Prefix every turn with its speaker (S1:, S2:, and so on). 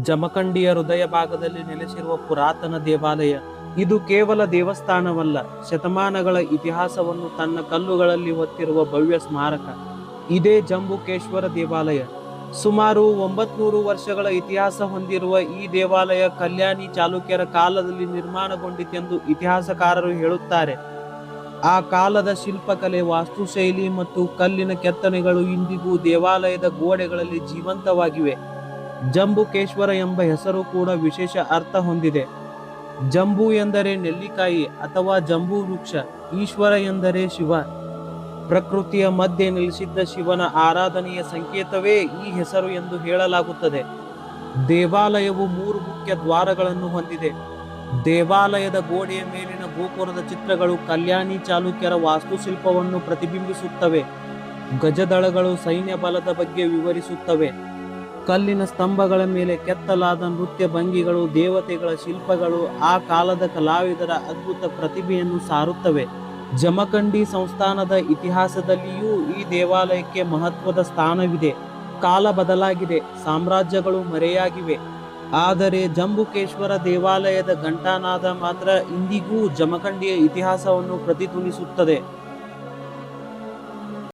S1: ಜಮಖಂಡಿಯ ಹೃದಯ ಭಾಗದಲ್ಲಿ ನೆಲೆಸಿರುವ ಪುರಾತನ ದೇವಾಲಯ. ಇದು ಕೇವಲ ದೇವಸ್ಥಾನವಲ್ಲ, ಶತಮಾನಗಳ ಇತಿಹಾಸವನ್ನು ತನ್ನ ಕಲ್ಲುಗಳಲ್ಲಿ ಹೊತ್ತಿರುವ ಭವ್ಯ ಸ್ಮಾರಕ. ಇದೇ ಜಂಬುಕೇಶ್ವರ ದೇವಾಲಯ. ಸುಮಾರು 900 ವರ್ಷಗಳ ಇತಿಹಾಸ ಹೊಂದಿರುವ ಈ ದೇವಾಲಯ ಕಲ್ಯಾಣಿ ಚಾಲುಕ್ಯರ ಕಾಲದಲ್ಲಿ ನಿರ್ಮಾಣಗೊಂಡಿತೆಂದು ಇತಿಹಾಸಕಾರರು ಹೇಳುತ್ತಾರೆ. ಆ ಕಾಲದ ಶಿಲ್ಪಕಲೆ, ವಾಸ್ತುಶೈಲಿ ಮತ್ತು ಕಲ್ಲಿನ ಕೆತ್ತನೆಗಳು ಇಂದಿಗೂ ದೇವಾಲಯದ ಗೋಡೆಗಳಲ್ಲಿ ಜೀವಂತವಾಗಿವೆ. ಜಂಬುಕೇಶ್ವರ ಎಂಬ ಹೆಸರು ಕೂಡ ವಿಶೇಷ ಅರ್ಥ ಹೊಂದಿದೆ. ಜಂಬು ಎಂದರೆ ನೆಲ್ಲಿಕಾಯಿ ಅಥವಾ ಜಂಬೂ ವೃಕ್ಷ. ಈಶ್ವರ ಎಂದರೆ ಶಿವ. ಪ್ರಕೃತಿಯ ಮಧ್ಯೆ ನೆಲೆಸಿದ್ದ ಶಿವನ ಆರಾಧನೆಯ ಸಂಕೇತವೇ ಈ ಹೆಸರು ಎಂದು ಹೇಳಲಾಗುತ್ತದೆ. ದೇವಾಲಯವು 3 ಮುಖ್ಯ ದ್ವಾರಗಳನ್ನು ಹೊಂದಿದೆ. ದೇವಾಲಯದ ಗೋಡೆಯ ಮೇಲಿನ ಗೋಪುರದ ಚಿತ್ರಗಳು ಕಲ್ಯಾಣಿ ಚಾಲುಕ್ಯರ ವಾಸ್ತುಶಿಲ್ಪವನ್ನು ಪ್ರತಿಬಿಂಬಿಸುತ್ತವೆ. ಗಜದಳಗಳು ಸೈನ್ಯ ಬಲದ ಬಗ್ಗೆ ವಿವರಿಸುತ್ತವೆ. ಕಲ್ಲಿನ ಸ್ತಂಭಗಳ ಮೇಲೆ ಕೆತ್ತಲಾದ ನೃತ್ಯ ಭಂಗಿಗಳು ದೇವತೆಗಳ ಶಿಲ್ಪಗಳು ಆ ಕಾಲದ ಕಲಾವಿದರ ಅದ್ಭುತ ಪ್ರತಿಭೆಯನ್ನು ಸಾರುತ್ತವೆ. ಜಮಖಂಡಿ ಸಂಸ್ಥಾನದ ಇತಿಹಾಸದಲ್ಲಿಯೂ ಈ ದೇವಾಲಯಕ್ಕೆ ಮಹತ್ವದ ಸ್ಥಾನವಿದೆ. ಕಾಲ ಬದಲಾಗಿದೆ, ಸಾಮ್ರಾಜ್ಯಗಳು ಮರೆಯಾಗಿವೆ, ಆದರೆ ಜಂಬುಕೇಶ್ವರ ದೇವಾಲಯದ ಘಂಟಾನಾದ ಮಾತ್ರ ಇಂದಿಗೂ ಜಮಖಂಡಿಯ ಇತಿಹಾಸವನ್ನು ಪ್ರತಿಧ್ವನಿಸುತ್ತದೆ.